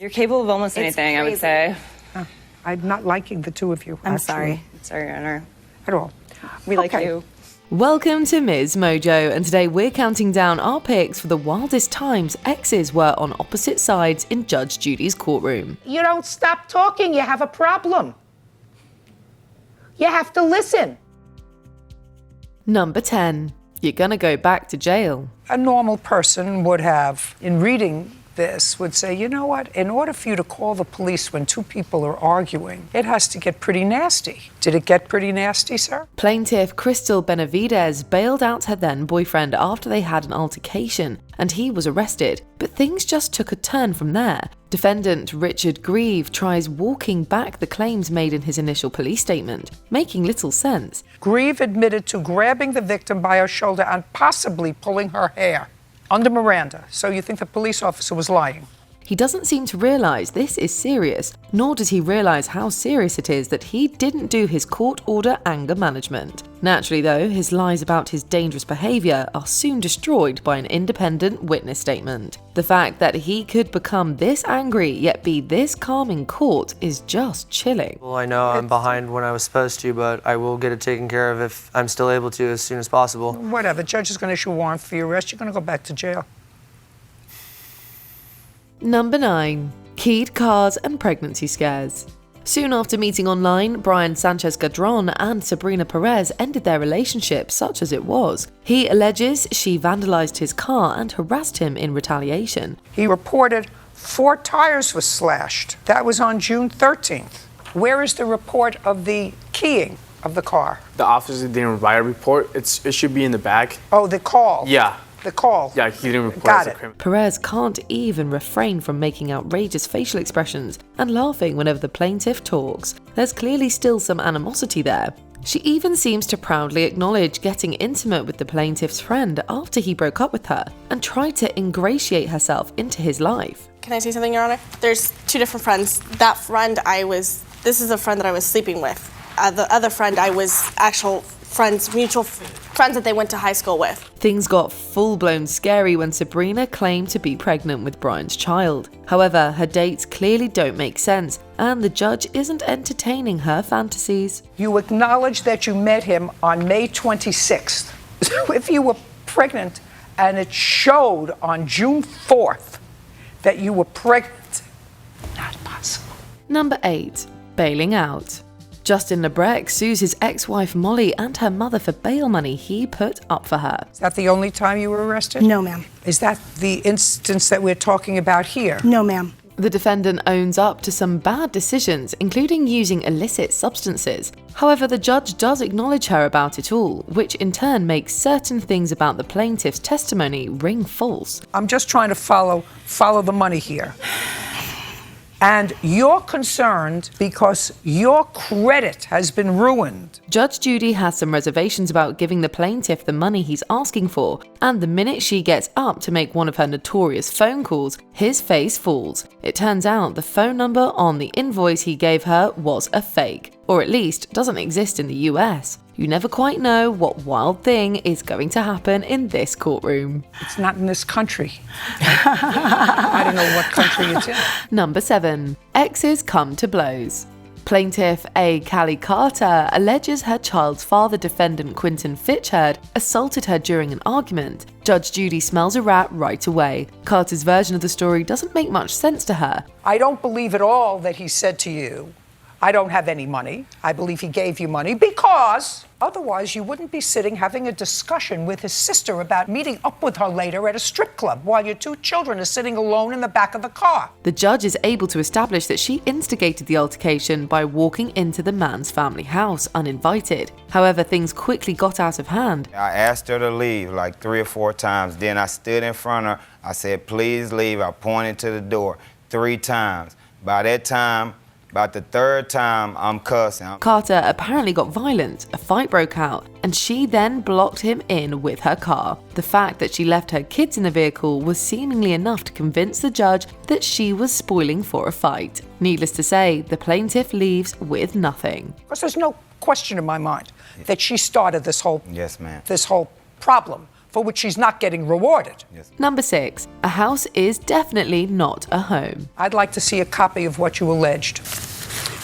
You're capable of almost anything, I would say. I'm not liking the two of you. I'm sorry. Sorry, Your Honor. At all. We like you. Welcome to MsMojo, and today we're counting down our picks for the wildest times exes were on opposite sides in Judge Judy's courtroom. You don't stop talking, you have a problem. You have to listen. Number 10. You're gonna go back to jail. A normal person would have, in reading this, would say, you know what, in order for you to call the police when two people are arguing, it has to get pretty nasty. Did it get pretty nasty, sir? Plaintiff Crystal Benavidez bailed out her then boyfriend after they had an altercation, and he was arrested. But things just took a turn from there. Defendant Richard Grieve tries walking back the claims made in his initial police statement, making little sense. Grieve admitted to grabbing the victim by her shoulder and possibly pulling her hair under Miranda. So you think the police officer was lying? He doesn't seem to realise this is serious, nor does he realise how serious it is that he didn't do his court order anger management. Naturally though, his lies about his dangerous behaviour are soon destroyed by an independent witness statement. The fact that he could become this angry yet be this calm in court is just chilling. Well, I know I'm behind when I was supposed to, but I will get it taken care of if I'm still able to as soon as possible. Whatever, the judge is going to issue a warrant for your arrest. You're going to go back to jail. Number 9. Keyed cars and pregnancy scares. Soon after meeting online, Brian Sanchez-Gadron and Sabrina Perez ended their relationship, such as it was. He alleges she vandalized his car and harassed him in retaliation. He reported 4 tires were slashed. That was on June 13th. Where is the report of the keying of the car? The officer didn't write a report. It should be in the bag. Oh, the call. Yeah. The call. Yeah, he didn't report Got as a it. criminal. Perez can't even refrain from making outrageous facial expressions and laughing whenever the plaintiff talks. There's clearly still some animosity there. She even seems to proudly acknowledge getting intimate with the plaintiff's friend after he broke up with her and tried to ingratiate herself into his life. Can I say something, Your Honor? There's 2 different friends. That friend this is a friend that I was sleeping with. The other friend I was actual friends, mutual friends that they went to high school with. Things got full-blown scary when Sabrina claimed to be pregnant with Brian's child. However, her dates clearly don't make sense, and the judge isn't entertaining her fantasies. You acknowledge that you met him on May 26th. So if you were pregnant and it showed on June 4th that you were pregnant, not possible. Number 8. Bailing out. Justin Lebrecht sues his ex-wife Molly and her mother for bail money he put up for her. Is that the only time you were arrested? No, ma'am. Is that the instance that we're talking about here? No, ma'am. The defendant owns up to some bad decisions, including using illicit substances. However, the judge does acknowledge her about it all, which in turn makes certain things about the plaintiff's testimony ring false. I'm just trying to follow the money here. And you're concerned because your credit has been ruined. Judge Judy has some reservations about giving the plaintiff the money he's asking for, and the minute she gets up to make one of her notorious phone calls, his face falls. It turns out the phone number on the invoice he gave her was a fake, or at least doesn't exist in the US. You never quite know what wild thing is going to happen in this courtroom. It's not in this country. I don't know what country it's in. Number 7. Exes come to blows. Plaintiff A. Callie Carter alleges her child's father, defendant Quinton Fitchhurd, assaulted her during an argument. Judge Judy smells a rat right away. Carter's version of the story doesn't make much sense to her. I don't believe at all that he said to you, I don't have any money. I believe he gave you money because otherwise you wouldn't be sitting having a discussion with his sister about meeting up with her later at a strip club while your 2 children are sitting alone in the back of the car. The judge is able to establish that she instigated the altercation by walking into the man's family house uninvited. However, things quickly got out of hand. I asked her to leave like 3 or 4 times. Then I stood in front of her. I said, please leave. I pointed to the door 3 times. By that time, about the 3rd time, I'm cussing. Carter apparently got violent, a fight broke out, and she then blocked him in with her car. The fact that she left her kids in the vehicle was seemingly enough to convince the judge that she was spoiling for a fight. Needless to say, the plaintiff leaves with nothing. Because there's no question in my mind that she started this whole Yes, ma'am. This whole problem. for which she's not getting rewarded. Number 6. A house is definitely not a home. I'd like to see a copy of what you alleged,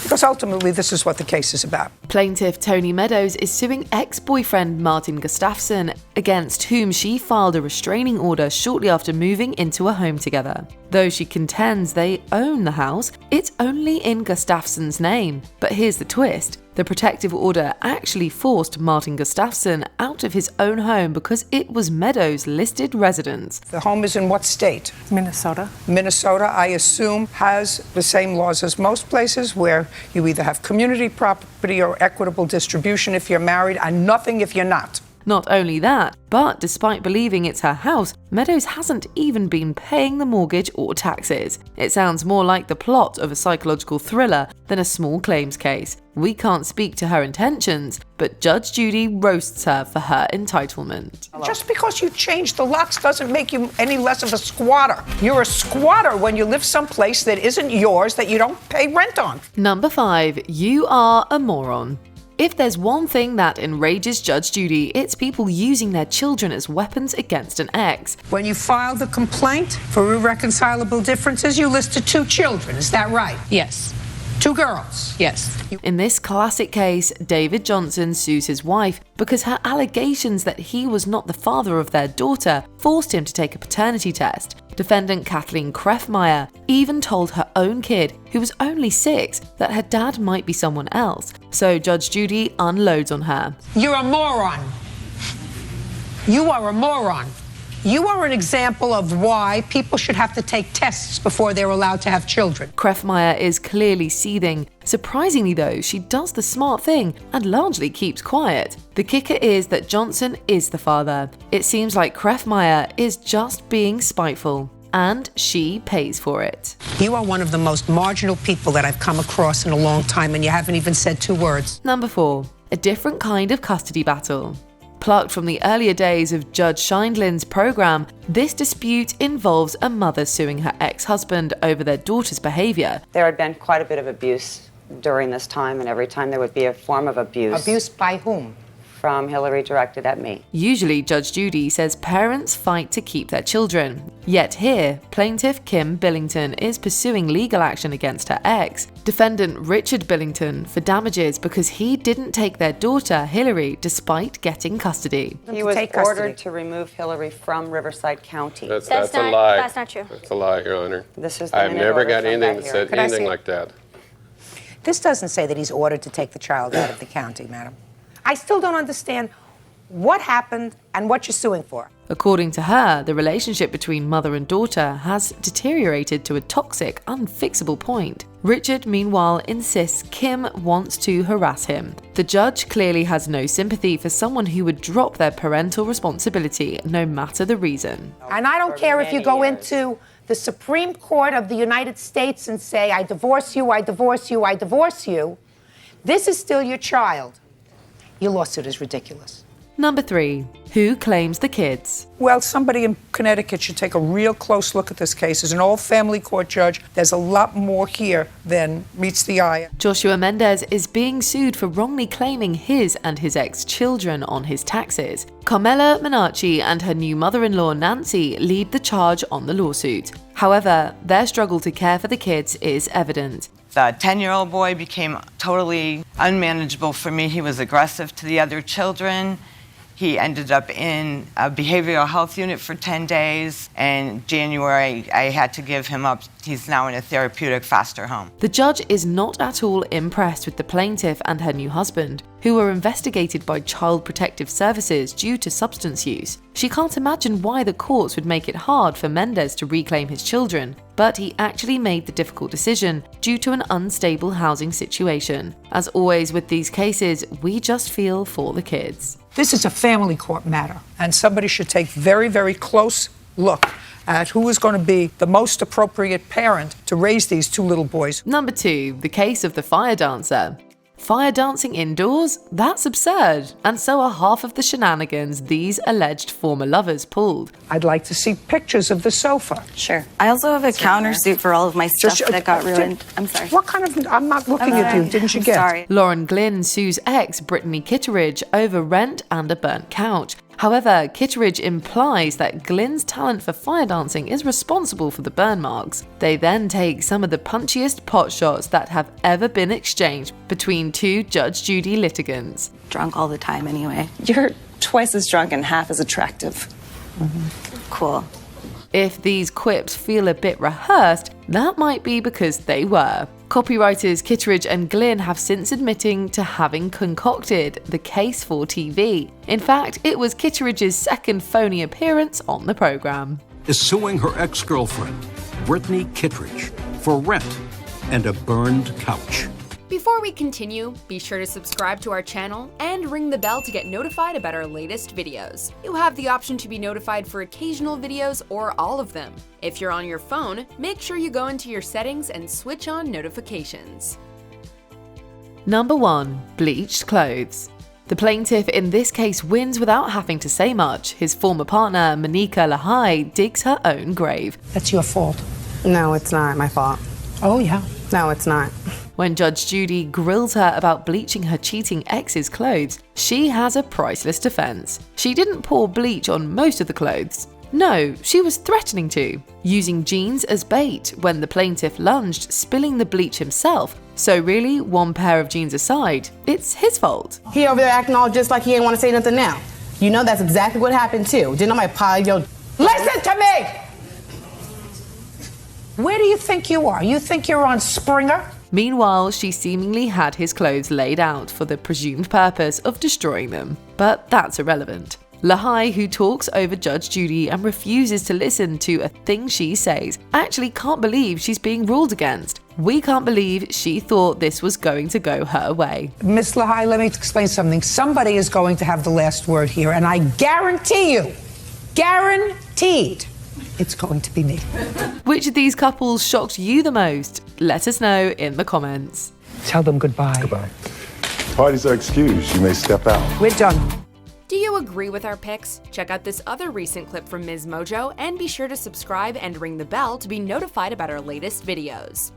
because ultimately this is what the case is about. Plaintiff Tony Meadows is suing ex-boyfriend Martin Gustafsson, against whom she filed a restraining order shortly after moving into a home together. Though she contends they own the house, it's only in Gustafsson's name. But here's the twist. The protective order actually forced Martin Gustafsson out of his own home because it was Meadows' listed residence. The home is in what state? Minnesota. Minnesota, I assume, has the same laws as most places, where you either have community property or equitable distribution if you're married, and nothing if you're not. Not only that, but despite believing it's her house, Meadows hasn't even been paying the mortgage or taxes. It sounds more like the plot of a psychological thriller than a small claims case. We can't speak to her intentions, but Judge Judy roasts her for her entitlement. Just because you change the locks doesn't make you any less of a squatter. You're a squatter when you live someplace that isn't yours, that you don't pay rent on. Number 5. You are a moron. If there's one thing that enrages Judge Judy, it's people using their children as weapons against an ex. When you filed the complaint for irreconcilable differences, you listed 2 children. Is that right? Yes. 2 girls. Yes. In this classic case, David Johnson sues his wife because her allegations that he was not the father of their daughter forced him to take a paternity test. Defendant Kathleen Kreffmeyer even told her own kid, who was only 6, that her dad might be someone else. So Judge Judy unloads on her. You're a moron. You are a moron. You are an example of why people should have to take tests before they're allowed to have children. Kreffmeyer is clearly seething. Surprisingly though, she does the smart thing and largely keeps quiet. The kicker is that Johnson is the father. It seems like Kreffmeyer is just being spiteful, and she pays for it. You are one of the most marginal people that I've come across in a long time, and you haven't even said 2 words. Number 4. A different kind of custody battle. Plucked from the earlier days of Judge Scheindlin's program, this dispute involves a mother suing her ex-husband over their daughter's behavior. There had been quite a bit of abuse during this time, and every time there would be a form of abuse. Abuse by whom? From Hillary directed at me. Usually, Judge Judy says parents fight to keep their children. Yet here, plaintiff Kim Billington is pursuing legal action against her ex, defendant Richard Billington, for damages because he didn't take their daughter, Hillary, despite getting custody. He was ordered to remove Hillary from Riverside County. That's a lie. That's not true. That's a lie, Your Honor. This is the I've minute never order got from anything back that here. said anything like that. This doesn't say that he's ordered to take the child out of the county, madam. I still don't understand what happened and what you're suing for. According to her, the relationship between mother and daughter has deteriorated to a toxic, unfixable point. Richard, meanwhile, insists Kim wants to harass him. The judge clearly has no sympathy for someone who would drop their parental responsibility, no matter the reason. And I don't care if you go into the Supreme Court of the United States and say, I divorce you, I divorce you, I divorce you. This is still your child. Your lawsuit is ridiculous. Number 3. Who claims the kids? Well, somebody in Connecticut should take a real close look at this case. As an all-family court judge, there's a lot more here than meets the eye. Joshua Mendez is being sued for wrongly claiming his and his ex-children on his taxes. Carmela Menacci and her new mother-in-law Nancy lead the charge on the lawsuit. However, their struggle to care for the kids is evident. The 10-year-old boy became totally unmanageable for me. He was aggressive to the other children. He ended up in a behavioral health unit for 10 days. In January, I had to give him up. He's now in a therapeutic foster home. The judge is not at all impressed with the plaintiff and her new husband, who were investigated by Child Protective Services due to substance use. She can't imagine why the courts would make it hard for Mendez to reclaim his children, but he actually made the difficult decision due to an unstable housing situation. As always with these cases, we just feel for the kids. This is a family court matter, and somebody should take very, very close look at who is going to be the most appropriate parent to raise these 2 little boys. Number 2, the case of the fire dancer. Fire dancing indoors? That's absurd, and so are half of the shenanigans these alleged former lovers pulled. I'd like to see pictures of the sofa. Sure. I also have a countersuit for all of my stuff that got ruined. I'm sorry. What kind of... I'm not looking at you. Didn't you get? Sorry. Lauren Glynn sues ex Brittany Kitteridge over rent and a burnt couch. However, Kitteridge implies that Glyn's talent for fire dancing is responsible for the burn marks. They then take some of the punchiest pot shots that have ever been exchanged between two Judge Judy litigants. Drunk all the time anyway. You're twice as drunk and half as attractive. Cool. If these quips feel a bit rehearsed, that might be because they were. Copywriters Kitteridge and Glyn have since admitting to having concocted the case for TV. In fact, it was Kitteridge's second phony appearance on the program. Is suing her ex-girlfriend, Brittany Kittredge, for rent and a burned couch. Before we continue, be sure to subscribe to our channel and ring the bell to get notified about our latest videos. You have the option to be notified for occasional videos or all of them. If you're on your phone, make sure you go into your settings and switch on notifications. Number 1. Bleached clothes. The plaintiff in this case wins without having to say much. His former partner, Monica Lahai, digs her own grave. That's your fault. No, it's not my fault. Oh, yeah. No, it's not. When Judge Judy grills her about bleaching her cheating ex's clothes, she has a priceless defense. She didn't pour bleach on most of the clothes. No, she was threatening to, using jeans as bait when the plaintiff lunged, spilling the bleach himself. So really, one pair of jeans aside, it's his fault. He over there acting all just like he ain't want to say nothing now. You know that's exactly what happened too. Didn't nobody pile your... Listen to me! Where do you think you are? You think you're on Springer? Meanwhile, she seemingly had his clothes laid out for the presumed purpose of destroying them. But that's irrelevant. Lahai, who talks over Judge Judy and refuses to listen to a thing she says, actually can't believe she's being ruled against. We can't believe she thought this was going to go her way. Miss Lahai, let me explain something. Somebody is going to have the last word here, and I guarantee you, guaranteed, it's going to be me. Which of these couples shocked you the most? Let us know in the comments. Tell them goodbye. Goodbye. Parties are excused. You may step out. We're done. Do you agree with our picks? Check out this other recent clip from MsMojo and be sure to subscribe and ring the bell to be notified about our latest videos.